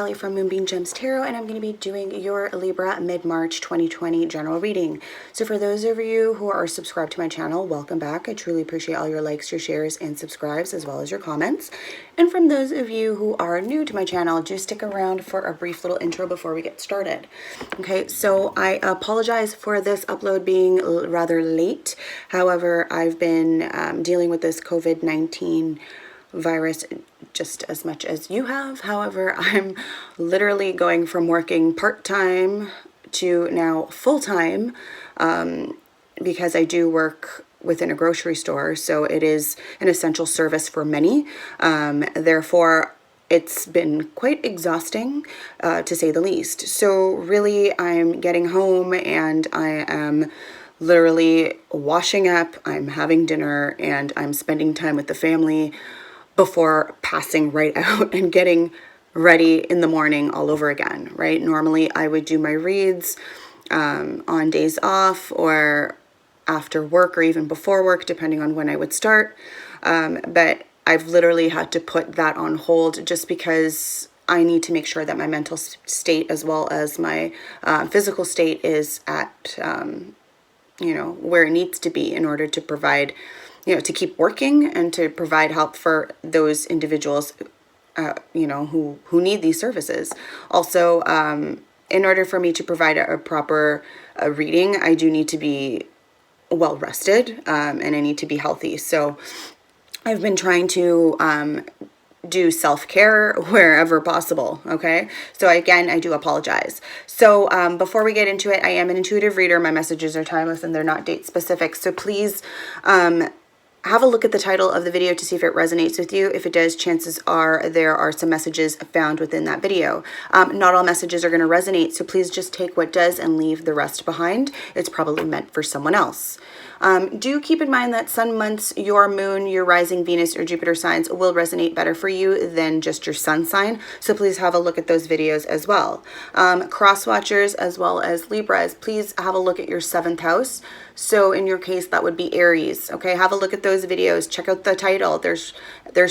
Kelly from Moonbean Tarot, and I'm going to be doing your Libra Mid-March 2020 general reading. So for those of you who are subscribed to my channel, welcome back. I truly appreciate all your likes, your shares, and subscribes, as well as your comments. And from those of you who are new to my channel, just stick around for a brief little intro before we get started. Okay, so I apologize for this upload being rather late. However, I've been dealing with this COVID-19 virus just as much as you have. However, I'm literally going from working part-time to now full-time because I do work within a grocery store, so it is an essential service for many. Therefore, it's been quite exhausting, to say the least. So really, I'm getting home and I am literally washing up, I'm having dinner, and I'm spending time with the family before passing right out and getting ready in the morning all over again, right? Normally I would do my reads on days off or after work or even before work, depending on when I would start. But I've literally had to put that on hold just because I need to make sure that my mental state as well as my physical state is at, where it needs to be in order to provide, to keep working and to provide help for those individuals, who need these services. Also, in order for me to provide a proper reading, I do need to be well rested, and I need to be healthy. So I've been trying to do self-care wherever possible. Okay. So again, I do apologize. So before we get into it, I am an intuitive reader. My messages are timeless and they're not date specific. So please have a look at the title of the video to see if it resonates with you. If it does, chances are there are some messages found within that video. Not all messages are going to resonate, so please just take what does and leave the rest behind. It's probably meant for someone else. Do keep in mind that sun months, your moon, your rising Venus or Jupiter signs will resonate better for you than just your sun sign. So please have a look at those videos as well. Cross watchers as well as Libras, please have a look at your 7th house. So in your case, that would be Aries. Okay, have a look at those videos. Check out the title. There's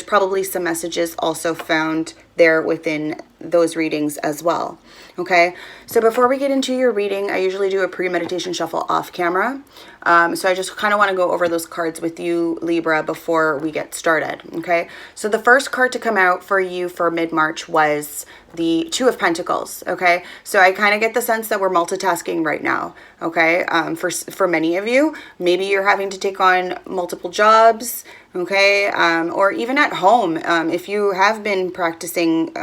probably some messages also found there within those readings as well. Okay, so before we get into your reading, I usually do a pre-meditation shuffle off camera. So I just kind of want to go over those cards with you, Libra, before we get started. Okay, so the first card to come out for you for mid-March was the 2 of Pentacles. Okay, so I kind of get the sense that we're multitasking right now. Okay, for many of you, maybe you're having to take on multiple jobs. Okay, or even at home, if you have been practicing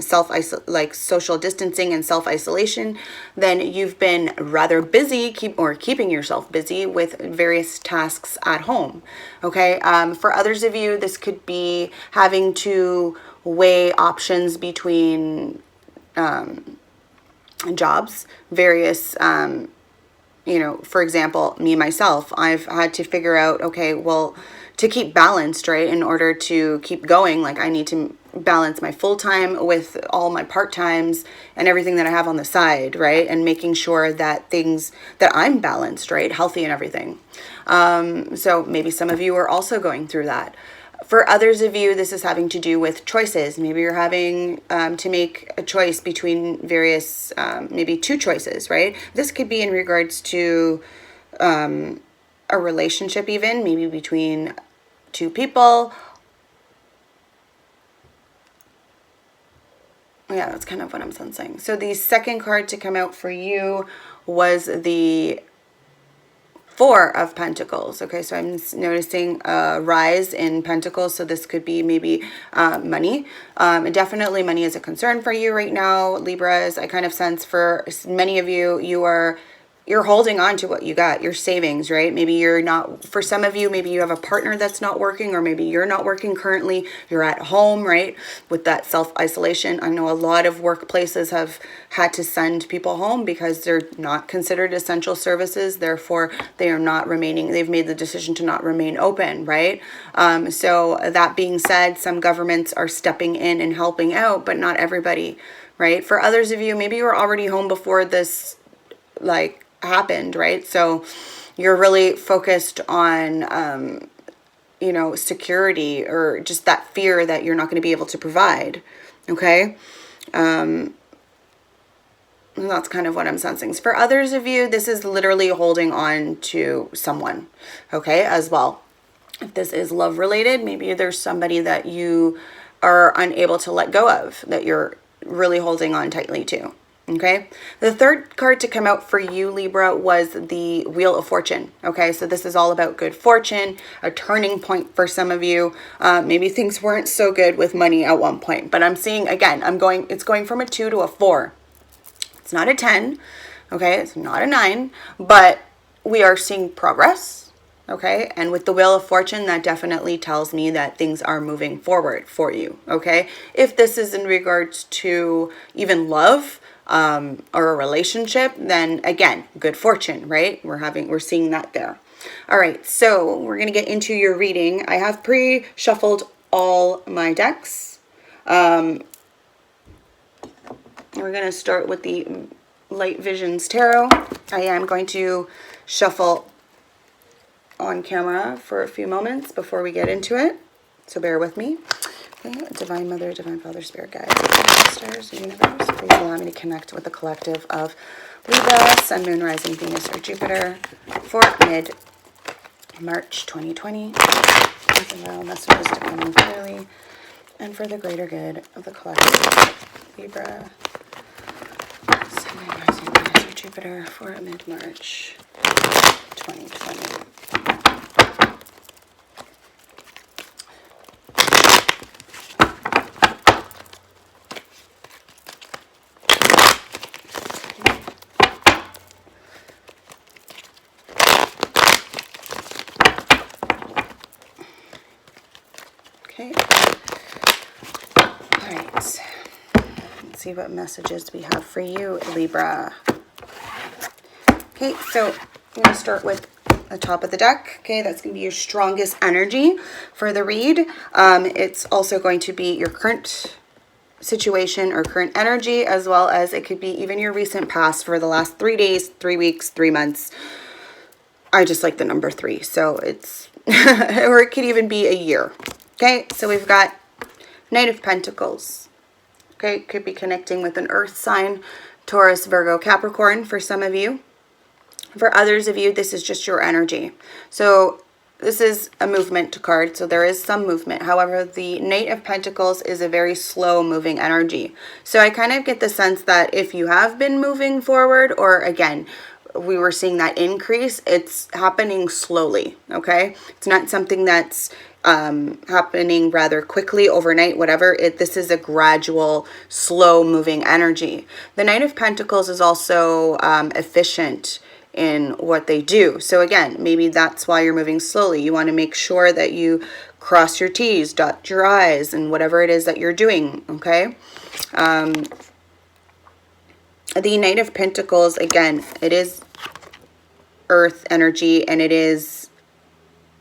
social distancing and self-isolation, then you've been rather busy keeping yourself busy with various tasks at home. Okay, for others of you, this could be having to weigh options between jobs, various for example, me myself, I've had to figure out, okay, well, to keep balanced, right, in order to keep going, like I need to balance my full-time with all my part-times and everything that I have on the side, right, and making sure that I'm balanced, right, healthy and everything. So maybe some of you are also going through that. For others of you, this is having to do with choices. Maybe you're having to make a choice between various, maybe 2 choices, right? This could be in regards to a relationship even, maybe between 2 people. Yeah, that's kind of what I'm sensing. So the second card to come out for you was the 4 of Pentacles. Okay, so I'm noticing a rise in Pentacles. So this could be maybe money. Definitely money is a concern for you right now, Libras. I kind of sense for many of you, you're holding on to what you got, your savings, right? Maybe you're not, for some of you, maybe you have a partner that's not working, or maybe you're not working currently, you're at home, right? With that self-isolation. I know a lot of workplaces have had to send people home because they're not considered essential services. Therefore, they are not remaining, they've made the decision to not remain open, right? So that being said, some governments are stepping in and helping out, but not everybody, right? For others of you, maybe you were already home before this, happened, right? So you're really focused on, security, or just that fear that you're not going to be able to provide. Okay. And that's kind of what I'm sensing. So for others of you, this is literally holding on to someone, okay, as well. If this is love related, maybe there's somebody that you are unable to let go of, that you're really holding on tightly to, okay? The third card to come out for you, Libra, was the Wheel of Fortune, okay? So this is all about good fortune, a turning point for some of you. Maybe things weren't so good with money at one point, but I'm seeing, again, it's going from a 2 to a 4. It's not a 10, okay? It's not a 9, but we are seeing progress, okay? And with the Wheel of Fortune, that definitely tells me that things are moving forward for you, okay? If this is in regards to even love or a relationship, then again, good fortune, right? We're seeing that there. All right, so we're going to get into your reading. I have pre-shuffled all my decks. We're going to start with the Light Visions Tarot. I am going to shuffle on camera for a few moments before we get into it, so bear with me. Okay, Divine Mother, Divine Father, Spirit Guide, Stars, Universe, please allow me to connect with the collective of Libra, Sun, Moon, Rising, Venus, or Jupiter for mid-March 2020. Please allow messages to come in clearly and for the greater good of the collective Libra, Sun, Moon, Rising, Venus, or Jupiter for mid-March 2020. Okay. All right. Let's see what messages we have for you, Libra. Okay, so I'm going to start with the top of the deck. Okay, that's going to be your strongest energy for the read. It's also going to be your current situation or current energy, as well as it could be even your recent past for the last 3 days, 3 weeks, 3 months. I just like the number 3, so it's, or it could even be a year. Okay, so we've got Knight of Pentacles. Okay, could be connecting with an earth sign, Taurus, Virgo, Capricorn for some of you. For others of you, this is just your energy. So this is a movement card, so there is some movement. However, the Knight of Pentacles is a very slow moving energy. So I kind of get the sense that if you have been moving forward, or again, we were seeing that increase, it's happening slowly, okay? It's not something that's happening rather quickly overnight, whatever. This is a gradual, slow moving energy. The Knight of Pentacles is also efficient in what they do. So again, maybe that's why you're moving slowly. You want to make sure that you cross your T's, dot your I's, and whatever it is that you're doing, okay? The Knight of Pentacles, again, it is earth energy and it is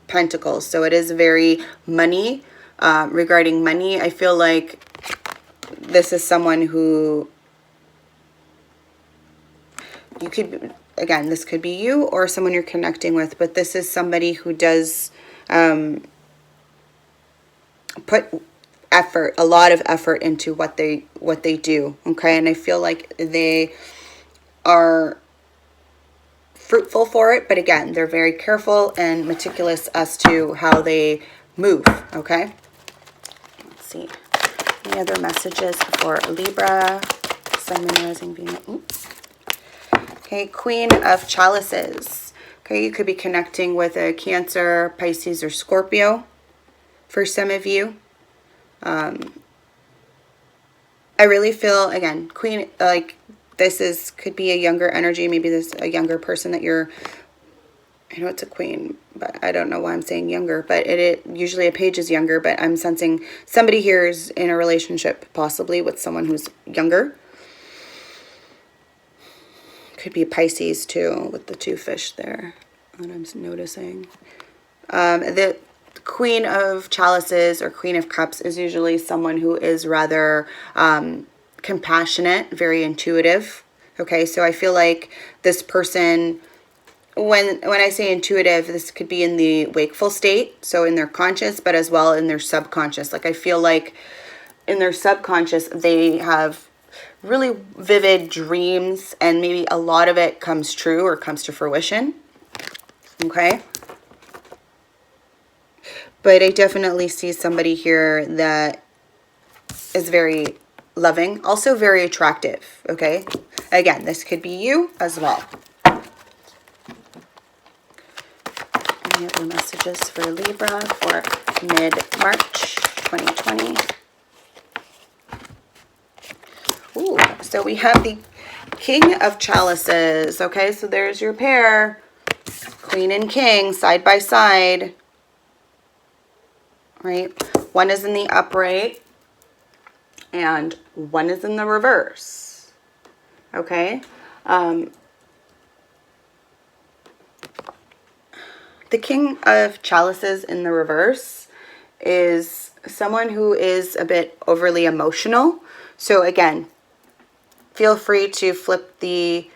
Pentacles. So it is very money, regarding money. I feel like this is someone who you could, again, this could be you or someone you're connecting with, but this is somebody who does put effort, a lot of effort into what they do, okay? And I feel like they are fruitful for it, but again, they're very careful and meticulous as to how they move, okay? Let's see. Any other messages for Libra, Sun, Moon, Rising, Venus? Oops. Okay, Queen of Chalices. Okay, you could be connecting with a Cancer, Pisces, or Scorpio for some of you. I really feel, again, Queen, like, this could be a younger energy. Maybe this a younger person that you're, I know it's a queen, but I don't know why I'm saying younger, but it usually a page is younger, but I'm sensing somebody here is in a relationship, possibly with someone who's younger. Could be Pisces too, with the 2 fish there that I'm noticing. The Queen of Chalices or Queen of Cups is usually someone who is rather compassionate, very intuitive. Okay, so I feel like this person, when I say intuitive, this could be in the wakeful state, so in their conscious, but as well in their subconscious. Like I feel like in their subconscious, they have really vivid dreams, and maybe a lot of it comes true or comes to fruition. Okay. But I definitely see somebody here that is very loving, also very attractive. Okay. Again, this could be you as well. Any other messages for Libra for mid-March 2020? Ooh, so we have the King of Chalices. Okay, so there's your pair. Queen and King side by side. Right? One is in the upright and one is in the reverse. Okay? The King of Chalices in the reverse is someone who is a bit overly emotional. So again, feel free to flip the,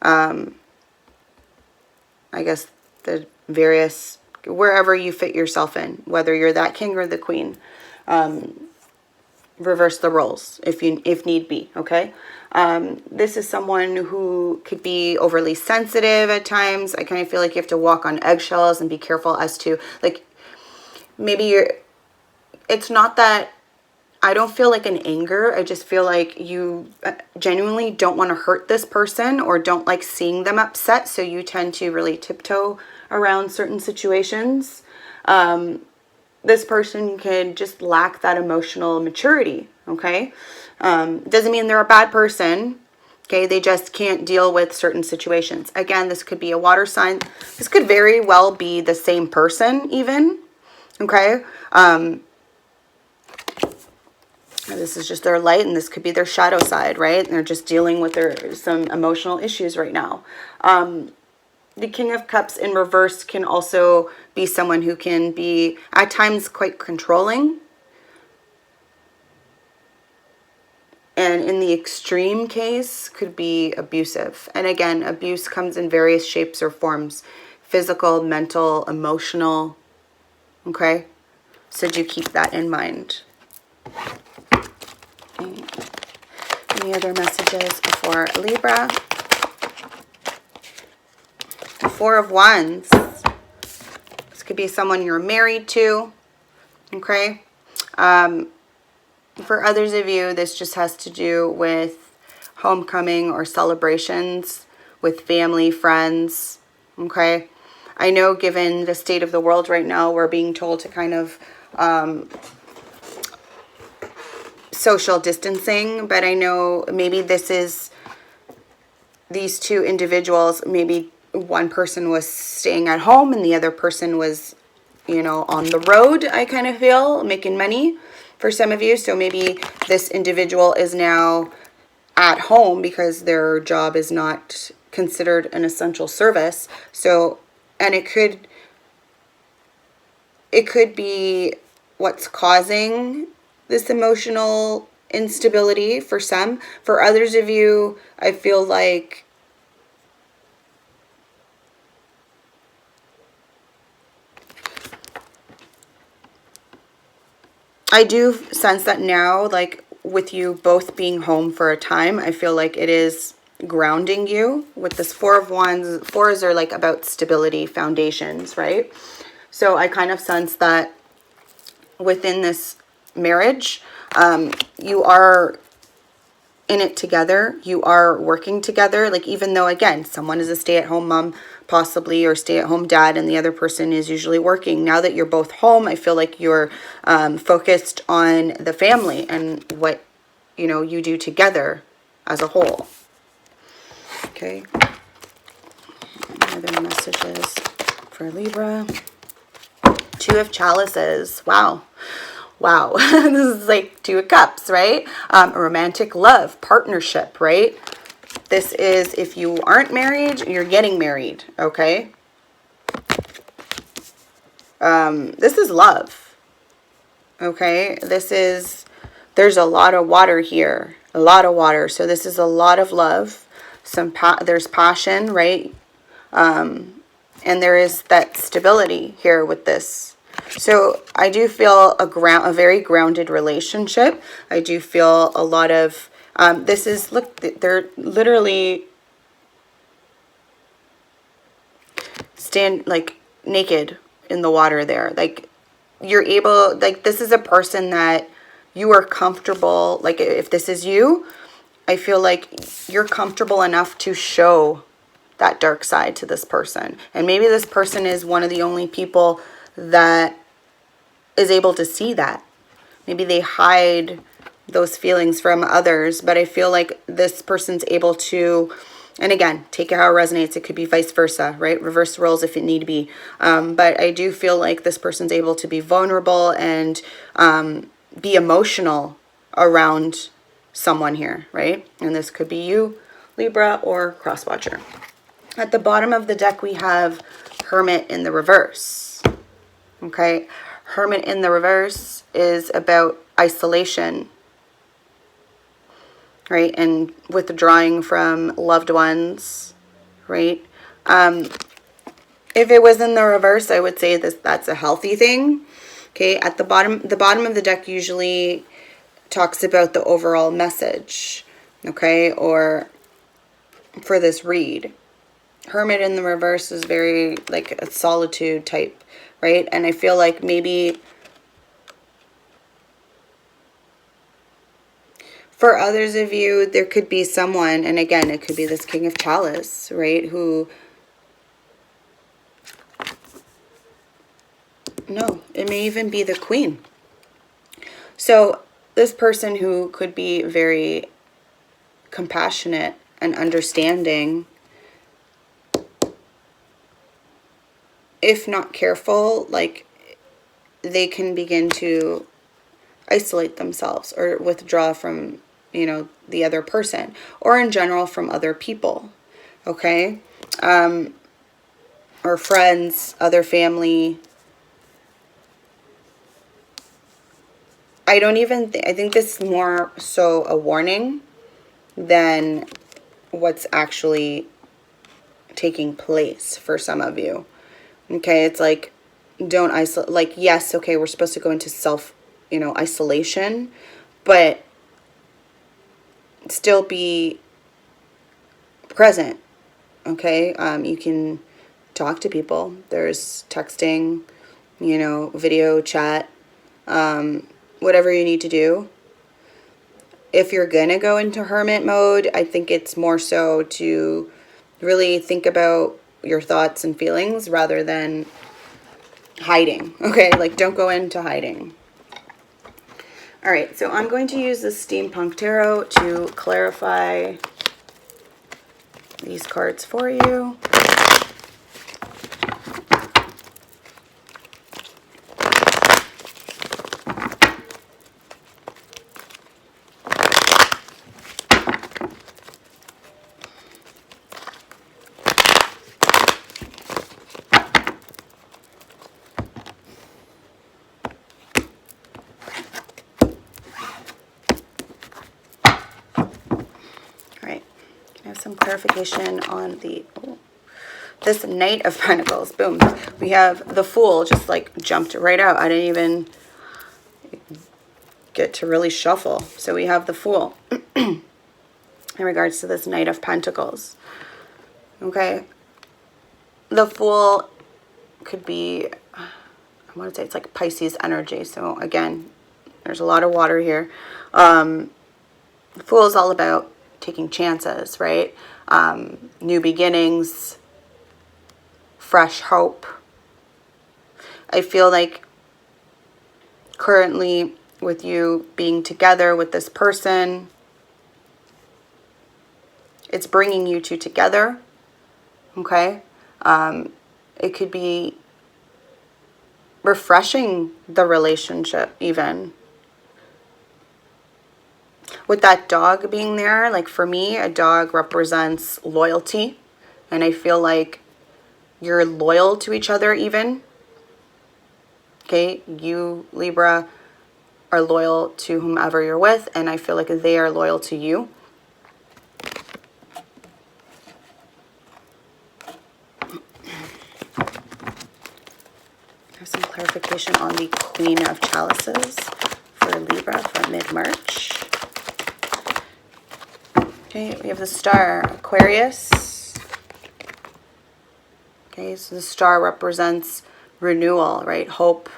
I guess, the various, wherever you fit yourself in, whether you're that king or the queen. Reverse the roles if need be, okay? This is someone who could be overly sensitive at times. I kind of feel like you have to walk on eggshells and be careful as to, like, maybe it's not that, I don't feel like an anger. I just feel like you genuinely don't want to hurt this person or don't like seeing them upset. So you tend to really tiptoe around certain situations. This person can just lack that emotional maturity, okay? Doesn't mean they're a bad person, okay? They just can't deal with certain situations. Again, this could be a water sign. This could very well be the same person even, okay? This is just their light, and this could be their shadow side, right? And they're just dealing with some emotional issues right now. The King of Cups in reverse can also be someone who can be, at times, quite controlling. And in the extreme case, could be abusive. And again, abuse comes in various shapes or forms. Physical, mental, emotional. Okay? So do keep that in mind. Okay. Any other messages for Libra? The Four of Wands. This could be someone you're married to. Okay. For others of you, this just has to do with homecoming or celebrations with family, friends. Okay. I know given the state of the world right now, we're being told to kind of social distancing, but I know maybe this is these two individuals, maybe one person was staying at home and the other person was, you know, on the road, I kind of feel, making money for some of you. So maybe this individual is now at home because their job is not considered an essential service. So, and it could be what's causing this emotional instability for some. For others of you, I feel like I do sense that now, like with you both being home for a time, I feel like it is grounding you. With this Four of Wands, fours are like about stability, foundations, right? So I kind of sense that within this marriage, you are in it together. You are working together. Like, even though, again, someone is a stay-at-home mom possibly, or stay-at-home dad, and the other person is usually working. Now that you're both home, I feel like you're focused on the family and what, you know, you do together as a whole. Okay. Other messages for Libra. Two of Chalices. Wow. Wow. This is like Two of Cups, right? Romantic love, partnership, right? This is if you aren't married, you're getting married, okay? This is love, okay? There's a lot of water here, a lot of water. So this is a lot of love. There's passion, right? And there is that stability here with this. So I do feel a very grounded relationship. I do feel a lot of This is, look, they're literally like naked in the water there. Like, you're able, like, this is a person that you are comfortable, like, if this is you, I feel like you're comfortable enough to show that dark side to this person. And maybe this person is one of the only people that is able to see that. Maybe they hide those feelings from others, but I feel like this person's able to, and again, take it how it resonates. It could be vice versa, right? Reverse roles if it need to be. But I do feel like this person's able to be vulnerable and be emotional around someone here, right? And this could be you, Libra, or cross-watcher. At the bottom of the deck, we have Hermit in the reverse. Okay, Hermit in the reverse is about isolation, right? And withdrawing from loved ones, right? If it was in the reverse, I would say that's a healthy thing. Okay, at the bottom of the deck usually talks about the overall message, okay, or for this read. Hermit in the reverse is very like a solitude type, right? And I feel like maybe for others of you, there could be someone, and again, it could be this King of Chalice, right? Who, no, it may even be the Queen. So this person who could be very compassionate and understanding, if not careful, like they can begin to isolate themselves or withdraw from, you know, the other person, or in general from other people, okay? Or friends, other family. I think this is more so a warning than what's actually taking place for some of you. Okay, it's like, don't isolate, like, yes, okay, we're supposed to go into self, you know, isolation, but still be present, okay? You can talk to people. There's texting, you know, video chat, whatever you need to do. If you're gonna go into hermit mode, I think it's more so to really think about your thoughts and feelings rather than hiding, okay? Like, don't go into hiding. All right, so I'm going to use the Steampunk Tarot to clarify these cards for you. Some clarification on this Knight of Pentacles. Boom. We have the Fool just like jumped right out. I didn't even get to really shuffle. So we have the Fool in regards to this Knight of Pentacles. Okay. The Fool could be, I want to say it's like Pisces energy. So again, there's a lot of water here. The Fool is all about taking chances, right? New beginnings, fresh hope. I feel like currently with you being together with this person, it's bringing you two together, okay? It could be refreshing the relationship even. With that dog being there, like for me, a dog represents loyalty. And I feel like you're loyal to each other even. Okay, you, Libra, are loyal to whomever you're with. And I feel like they are loyal to you. There's some clarification on the Queen of Chalices for Libra for mid-March. Okay, we have the star, Aquarius. Okay, so the star represents renewal, right? Hope,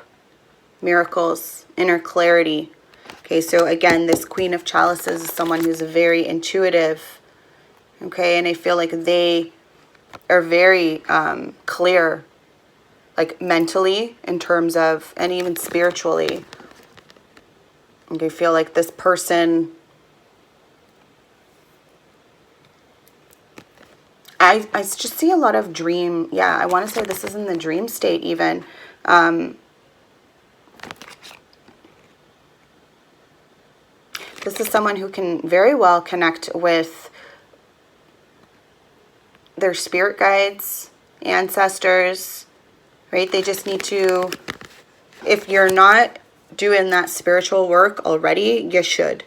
miracles, inner clarity. Okay, so again, this Queen of Chalices is someone who's very intuitive. Okay, and I feel like they are very clear, like mentally in terms of, and even spiritually. Okay, I feel like this person, I just see a lot of dream. Yeah, I want to say this is in the dream state even. This is someone who can very well connect with their spirit guides, ancestors, right? They just need to, if you're not doing that spiritual work already, you should,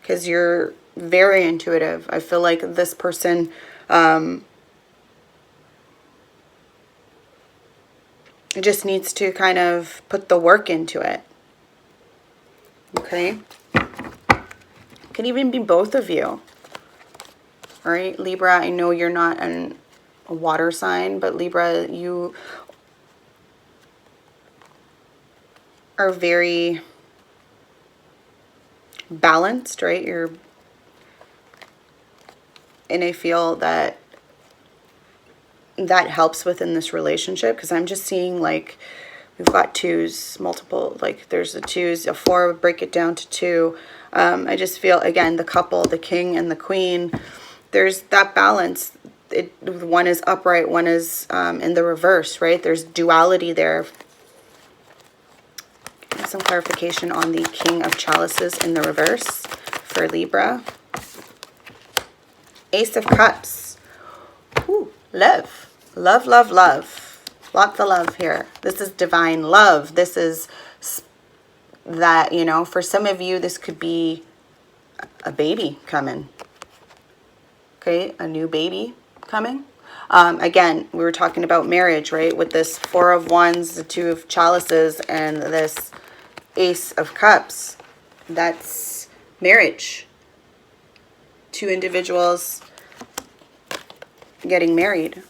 because you're very intuitive. I feel like this person just needs to kind of put the work into it. Okay? Could even be both of you. All right, Libra, I know you're not a water sign, but Libra, you are very balanced, right? And I feel that that helps within this relationship, because I'm just seeing like we've got twos, multiple, like there's a twos, a four, break it down to two. I just feel, again, the couple, the king and the queen, there's that balance. One is upright, one is in the reverse, right? There's duality there. Some clarification on the King of Chalices in the reverse for Libra. Ace of Cups. Ooh, love. Love, love, love. Lots of love here. This is divine love. This is that, you know, for some of you, this could be a baby coming. Okay, a new baby coming. Again, we were talking about marriage, right? With this Four of Wands, the Two of Chalices, and this Ace of Cups. That's marriage. Two individuals getting married.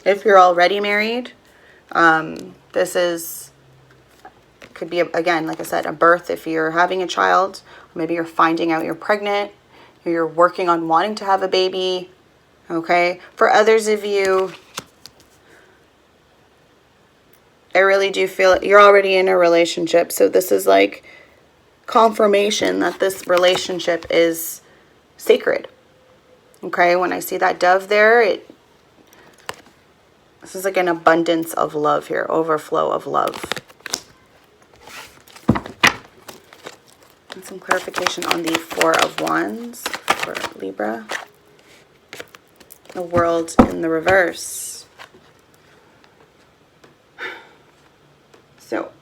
If you're already married, this is, could be, again, like I said, a birth if you're having a child. Maybe you're finding out you're pregnant. You're working on wanting to have a baby. Okay? For others of you, I really do feel you're already in a relationship. So this is like confirmation that this relationship is sacred. Okay? When I see that dove there, this is like an abundance of love here, overflow of love. And some clarification on the Four of Wands for Libra. The World in the reverse. So,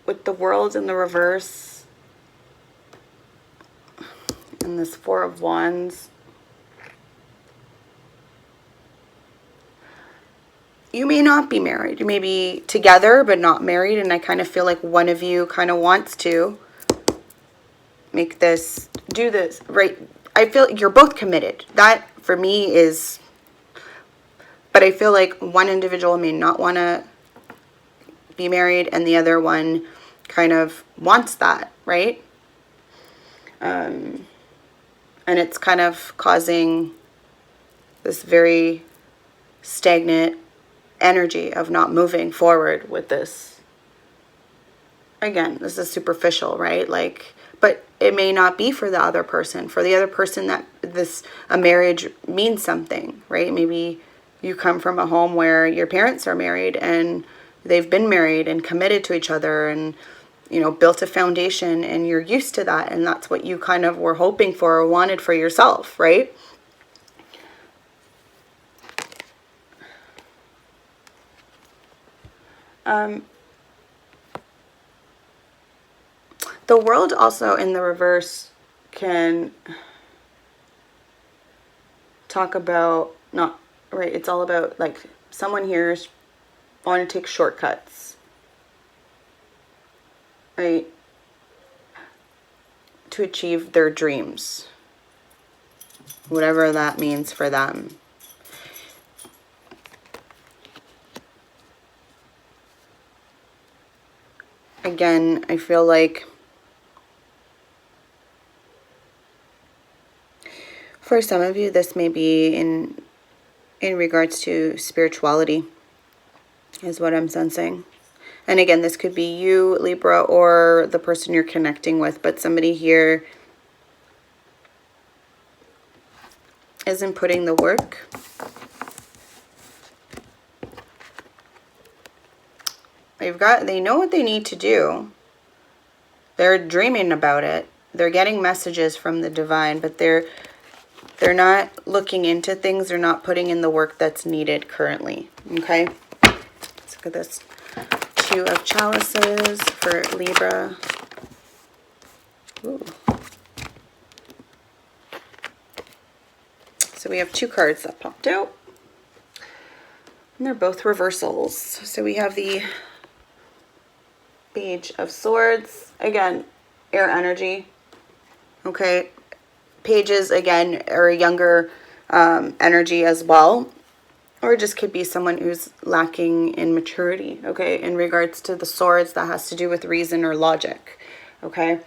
with the World in the reverse, and this Four of Wands, you may not be married. You may be together but not married, and I kind of feel like one of you kind of wants to make this, do this, right? I feel like you're both committed. That for me is, but I feel like one individual may not want to be married and the other one kind of wants that, right? And it's kind of causing this very stagnant energy of not moving forward with this. Again, this is superficial, right? Like, but it may not be for the other person. For the other person, that a marriage means something, right? Maybe you come from a home where your parents are married and they've been married and committed to each other and, you know, built a foundation, and you're used to that, and that's what you kind of were hoping for or wanted for yourself, right? The World also in the reverse can talk about not right? It's all about, like, someone here is wanting to take shortcuts, right? To achieve their dreams, whatever that means for them. Again, I feel like for some of you, this may be in regards to spirituality, is what I'm sensing. And again, this could be you, Libra, or the person you're connecting with, but somebody here isn't putting the work. They know what they need to do. They're dreaming about it. They're getting messages from the divine, but they're not looking into things. They're not putting in the work that's needed currently. Okay? Let's look at this. Two of Chalices for Libra. Ooh. So we have two cards that popped out. And they're both reversals. So we have the Page of Swords. Again, air energy. Okay. Pages, again, are younger energy as well. Or just could be someone who's lacking in maturity, okay? In regards to the swords, that has to do with reason or logic, okay?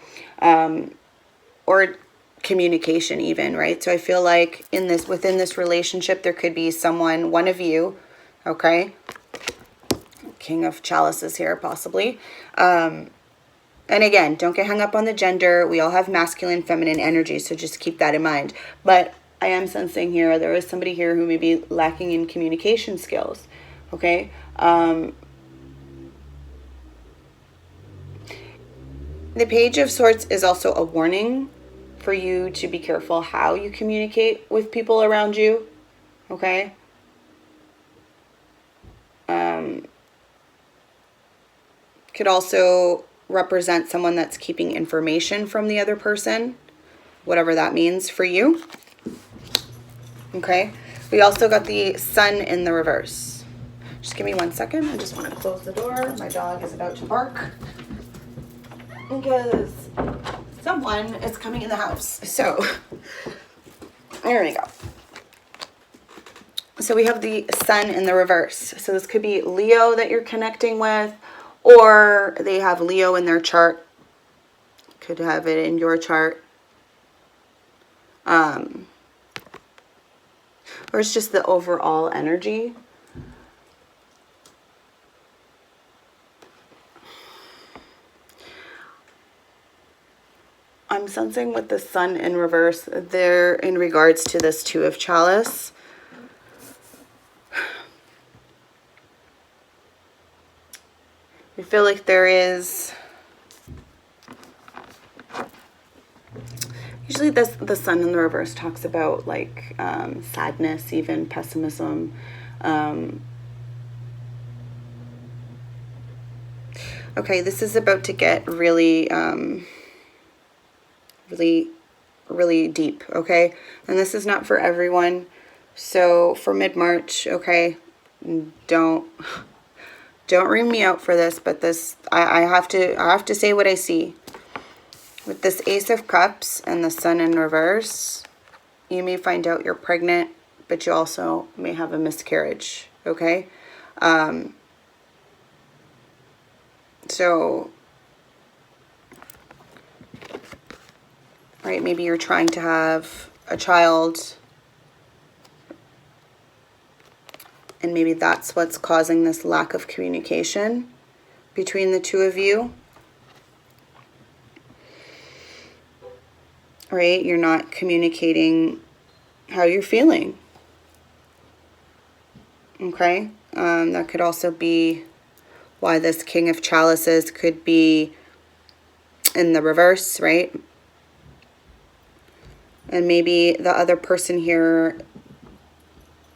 Or communication even, right? So I feel like within this relationship, there could be someone, one of you, okay? King of Chalices here, possibly. And again, don't get hung up on the gender. We all have masculine, feminine energy, so just keep that in mind. But I am sensing here, there is somebody here who may be lacking in communication skills, okay? The Page of Swords is also a warning for you to be careful how you communicate with people around you, okay? Could also represent someone that's keeping information from the other person, whatever that means for you. Okay, we also got the Sun in the reverse. Just give me 1 second. I just want to close the door. My dog is about to bark because someone is coming in the house. So there we go. So we have the Sun in the reverse. So this could be Leo that you're connecting with, or they have Leo in their chart. Could have it in your chart. Or it's just the overall energy. I'm sensing with the Sun in reverse, there in regards to this Two of Chalice. I feel like there is... Usually the Sun in the reverse talks about like sadness, even pessimism. Okay, this is about to get really, really deep, okay? And this is not for everyone. So for mid-March, okay, don't ring me out for this, but this I have to say what I see. With this Ace of Cups and the Sun in reverse, you may find out you're pregnant, but you also may have a miscarriage, okay? So, right, maybe you're trying to have a child, and maybe that's what's causing this lack of communication between the two of you. Right? You're not communicating how you're feeling. Okay? That could also be why this King of Chalices could be in the reverse, right? And maybe the other person here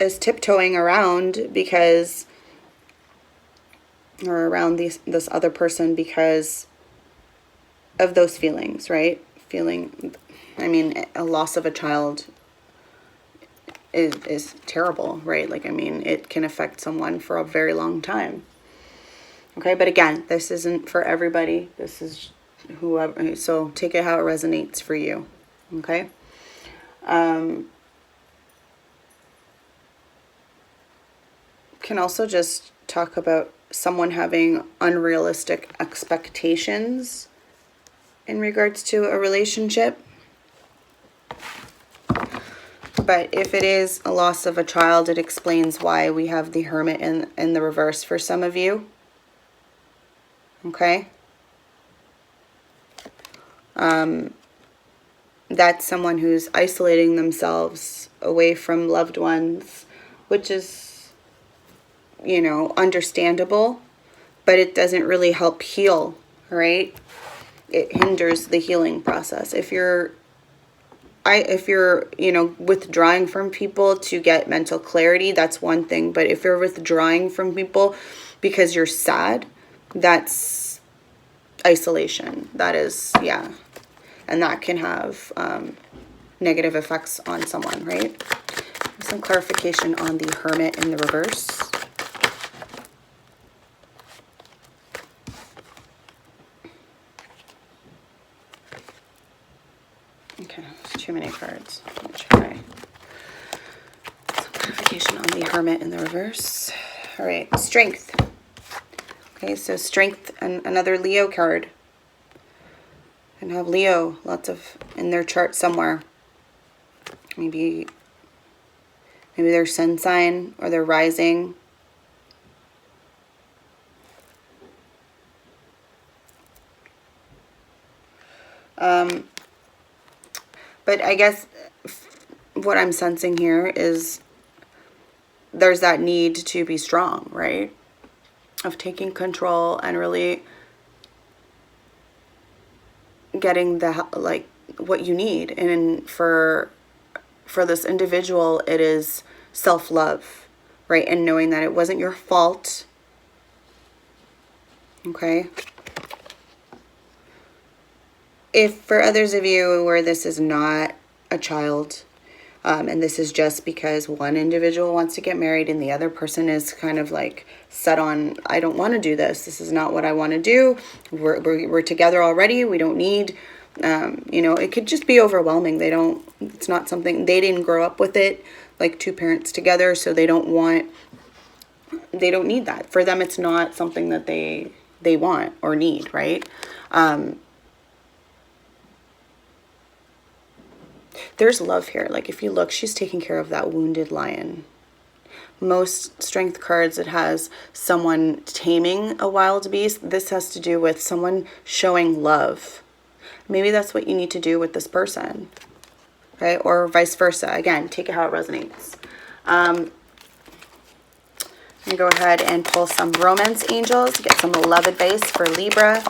is tiptoeing around because, or around this other person because of those feelings, right? A loss of a child is terrible, right? Like, I mean, it can affect someone for a very long time. Okay, but again, this isn't for everybody. This is whoever, so take it how it resonates for you. Okay. Can also just talk about someone having unrealistic expectations in regards to a relationship. But if it is a loss of a child, it explains why we have the Hermit in the reverse for some of you. Okay. That's someone who's isolating themselves away from loved ones, which is, you know, understandable, but it doesn't really help heal, right? It hinders the healing process. If you're, you know, withdrawing from people to get mental clarity, that's one thing. But if you're withdrawing from people because you're sad, that's isolation. That is, yeah. And that can have negative effects on someone, right? Some clarification on the Hermit in the reverse. Okay, there's too many cards. Let me try some clarification on the Hermit in the reverse. All right, Strength. Okay, so Strength, and another Leo card. And have Leo lots of in their chart somewhere. Maybe their sun sign or their rising. But I guess what I'm sensing here is there's that need to be strong, right? Of taking control and really getting the, like, what you need. And for this individual, it is self-love, right? And knowing that it wasn't your fault. Okay. If for others of you where this is not a child, and this is just because one individual wants to get married and the other person is kind of like set on, I don't want to do this. This is not what I want to do. We're together already. We don't need, you know, it could just be overwhelming. It's not something, they didn't grow up with it, like two parents together. So they don't need that. For them, it's not something that they want or need, right? There's love here. Like, if you look, she's taking care of that wounded lion. Most Strength cards, it has someone taming a wild beast. This has to do with someone showing love. Maybe that's what you need to do with this person, right? Or vice versa. Again, take it how it resonates. I'm going to go ahead and pull some romance angels to get some love advice for Libra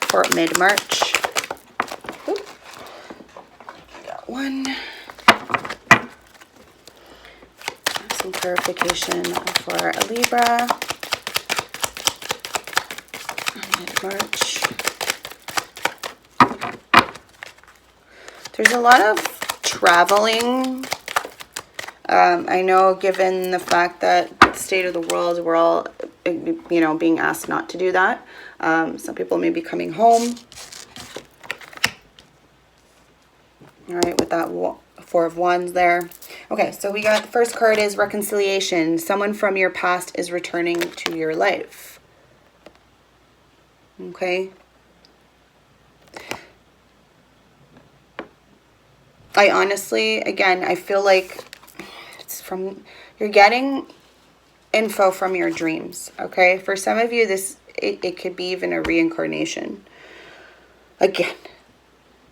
for mid-March. One. Some clarification for Libra. Mid-March. There's a lot of traveling. I know, given the fact that the state of the world, we're all, you know, being asked not to do that. Some people may be coming home. All right, with that Four of Wands there. Okay, so we got the first card is reconciliation. Someone from your past is returning to your life. Okay. I honestly, again, I feel like it's from, you're getting info from your dreams, okay? For some of you, it could be even a reincarnation. Again,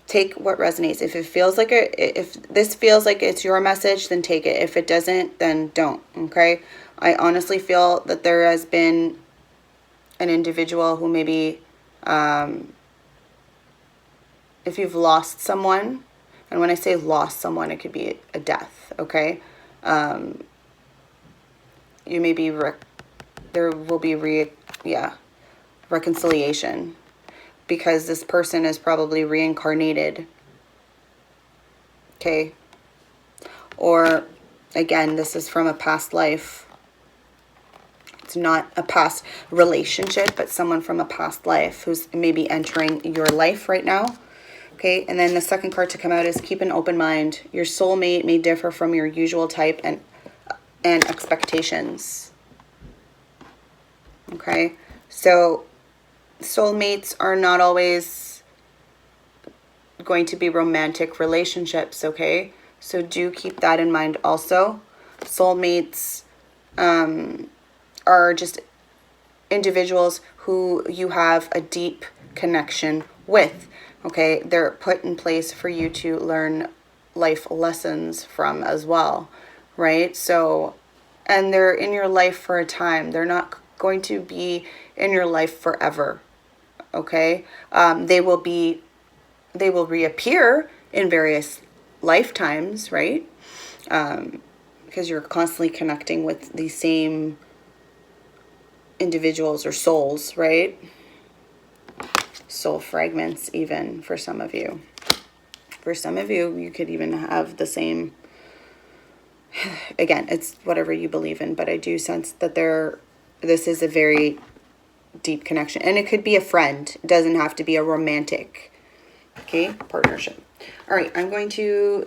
take what resonates. If it feels like if this feels like it's your message, then take it. If it doesn't, then don't, okay? I honestly feel that there has been an individual who maybe, if you've lost someone, and when I say lost someone, it could be a death, okay? You may be, there will be reconciliation. Because this person is probably reincarnated. Okay. Or Again, this is from a past life. It's not a past relationship, but someone from a past life who's maybe entering your life right now. Okay, and then the second card to come out is keep an open mind. Your soulmate may differ from your usual type and expectations. Okay, so soulmates are not always going to be romantic relationships, okay? So do keep that in mind also. Soulmates are just individuals who you have a deep connection with, okay? They're put in place for you to learn life lessons from as well, right? So, and they're in your life for a time. They're not going to be in your life forever, okay? They will reappear in various lifetimes, right? Because you're constantly connecting with the same individuals or souls, right? Soul fragments, even for some of you. For some of you, you could even have the same. Again, it's whatever you believe in, but I do sense that this is a very deep connection, and it could be a friend. It doesn't have to be a romantic, okay, partnership. All right, I'm going to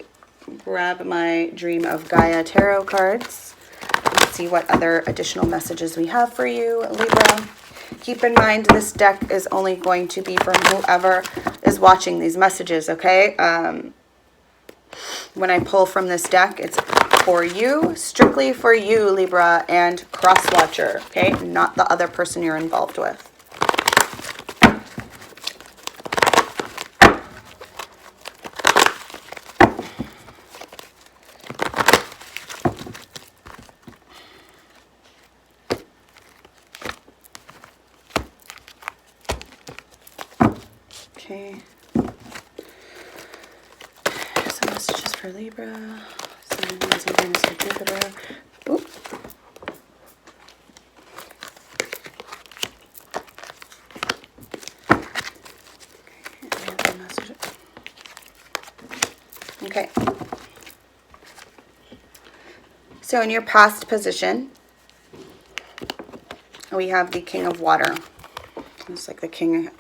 grab my Dream of Gaia tarot cards and see what other additional messages we have for you, Libra. Keep in mind, this deck is only going to be from whoever is watching these messages, okay? When I pull from this deck, it's for you, strictly for you, Libra, and cross-watcher, okay? Not the other person you're involved with. Okay. Some messages for Libra. Some messages for Jupiter. Oop. Okay. So in your past position, we have the King of Water. It's like the King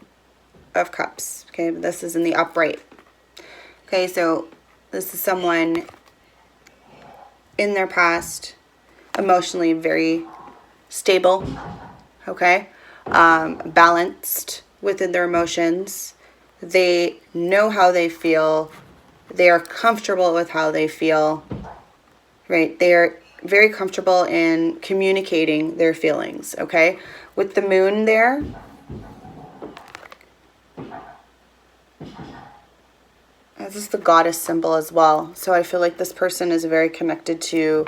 of Cups. Okay, but this is in the upright. Okay, so this is someone in their past, emotionally very stable, okay, balanced within their emotions. They know how they feel. They are comfortable with how they feel, right? They are very comfortable in communicating their feelings, okay? With the moon there, this is the goddess symbol as well. So I feel like this person is very connected to,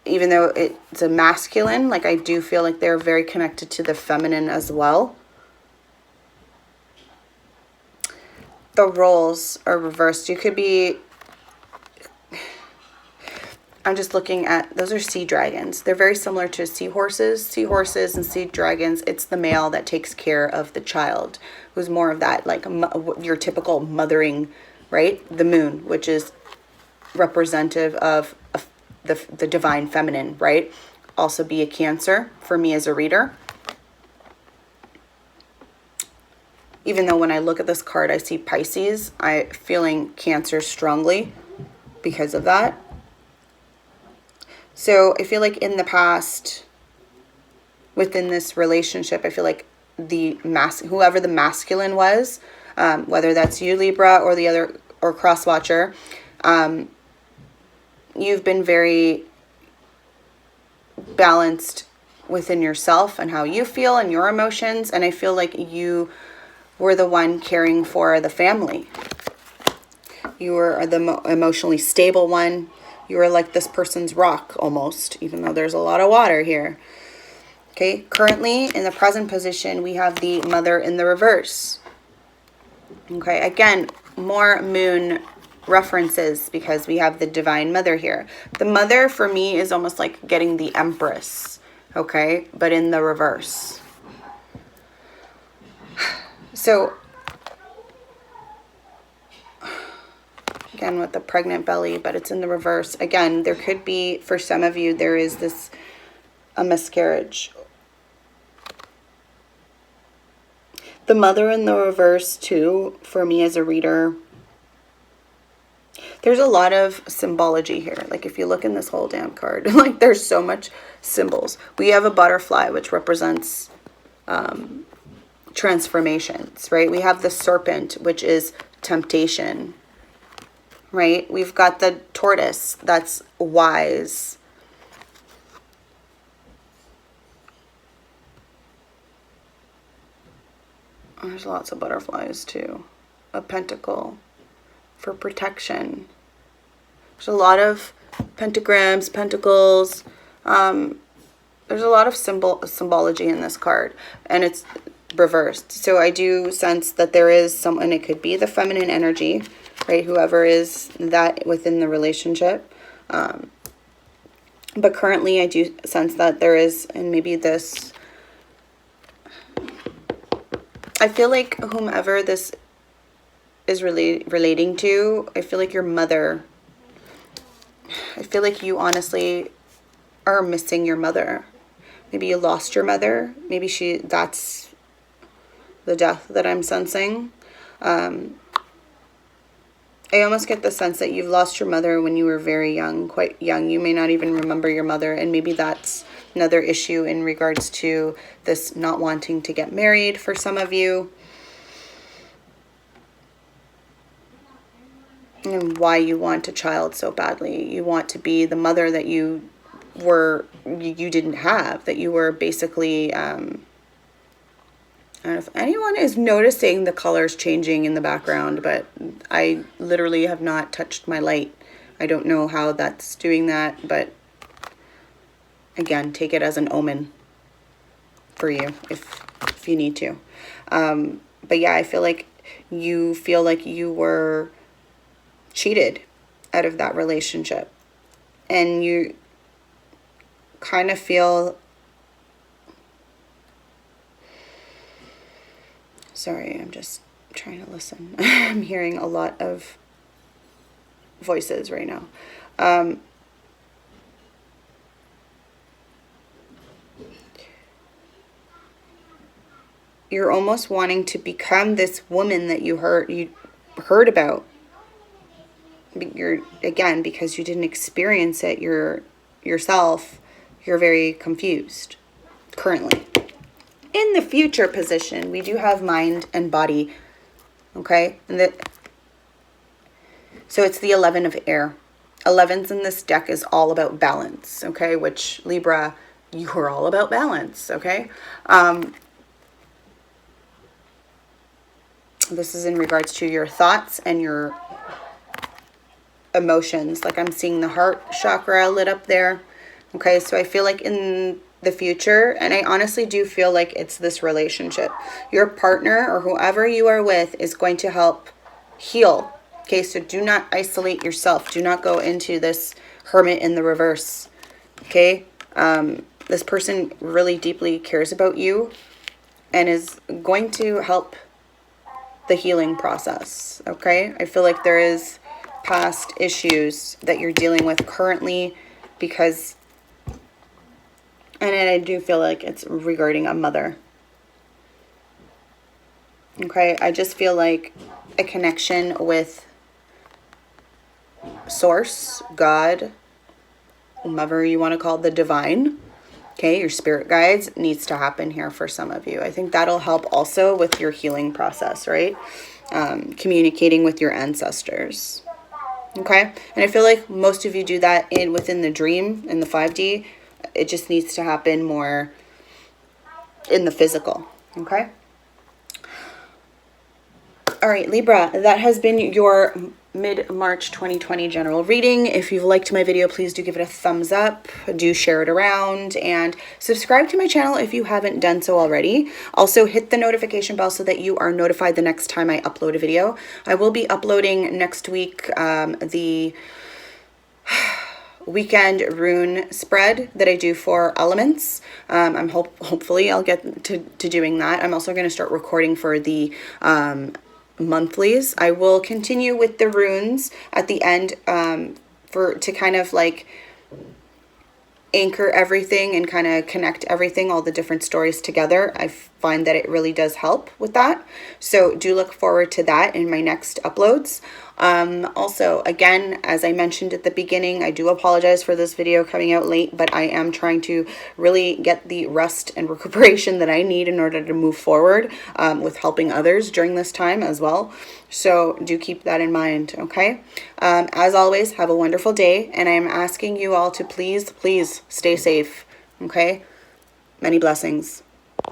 even though it's a masculine, like I do feel like they're very connected to the feminine as well. The roles are reversed. You could be, I'm just looking at, those are sea dragons. They're very similar to seahorses. Seahorses and sea dragons, it's the male that takes care of the child, who's more of that, like your typical mothering, right? The moon, which is representative of the divine feminine, right? Also be a Cancer for me as a reader. Even though when I look at this card, I see Pisces, I'm feeling Cancer strongly because of that. So I feel like in the past, within this relationship, I feel like whoever the masculine was, whether that's you, Libra, or the other, or cross-watcher, you've been very balanced within yourself and how you feel and your emotions. And I feel like you were the one caring for the family. You were the emotionally stable one. You were like this person's rock almost, even though there's a lot of water here. Okay, currently in the present position, we have the Mother in the reverse. Okay, again, more moon references because we have the Divine Mother here. The Mother for me is almost like getting the Empress, okay, but in the reverse. So Again, with the pregnant belly, but it's in the reverse. Again, there could be, for some of you, there is this, a miscarriage. The mother in the reverse, too, for me as a reader, there's a lot of symbology here. Like, if you look in this whole damn card, like, there's so much symbols. We have a butterfly, which represents transformations, right? We have the serpent, which is temptation, right? We've got the tortoise, that's wise. There's lots of butterflies too. A pentacle for protection. There's a lot of pentagrams, pentacles. There's a lot of symbology in this card, and it's reversed. So I do sense that there is someone, it could be the feminine energy, right? Whoever is that within the relationship. But currently I do sense that there is, and maybe this, I feel like whomever this is really relating to, I feel like your mother, I feel like you honestly are missing your mother. Maybe you lost your mother. Maybe that's the death that I'm sensing. I almost get the sense that you've lost your mother when you were very young, quite young. You may not even remember your mother, and maybe that's another issue in regards to this not wanting to get married for some of you. And why you want a child so badly. You want to be the mother that you didn't have, that you were basically, I don't know if anyone is noticing the colors changing in the background, but I literally have not touched my light. I don't know how that's doing that, but again, take it as an omen for you if you need to. But yeah, I feel like you were cheated out of that relationship, and you kind of feel, sorry, I'm just trying to listen. I'm hearing a lot of voices right now. You're almost wanting to become this woman that you heard about. Again, because you didn't experience it yourself, you're very confused currently. In the future position, we do have mind and body, okay? So it's the 11 of air. 11s in this deck is all about balance, okay? Which, Libra, you are all about balance, okay? This is in regards to your thoughts and your emotions. Like, I'm seeing the heart chakra lit up there, okay? So I feel like in the future, and I honestly do feel like it's this relationship, your partner or whoever you are with is going to help heal, okay? So do not isolate yourself. Do not go into this hermit in the reverse, okay? This person really deeply cares about you and is going to help the healing process, okay? I feel like there is past issues that you're dealing with currently, because, and I do feel like it's regarding a mother, okay? I just feel like a connection with source, God, whomever you want to call the divine, okay? Your spirit guides needs to happen here for some of you. I think that'll help also with your healing process, right? Communicating with your ancestors, okay? And I feel like most of you do that within the dream, in the 5D. It just needs to happen more in the physical, okay? All right, Libra, that has been your mid-March 2020 general reading. If you've liked my video, please do give it a thumbs up, do share it around, and subscribe to my channel if you haven't done so already. Also, hit the notification bell so that you are notified the next time I upload a video. I will be uploading next week the weekend rune spread that I do for elements. Hopefully I'll get to doing that. I'm also going to start recording for the monthlies. I will continue with the runes at the end to kind of like anchor everything and kind of connect everything, all the different stories together. I find that it really does help with that. So do look forward to that in my next uploads. Also, again, as I mentioned at the beginning, I do apologize for this video coming out late, but I am trying to really get the rest and recuperation that I need in order to move forward with helping others during this time as well. So do keep that in mind, okay? As always, have a wonderful day, and I am asking you all to please, please stay safe, okay? Many blessings.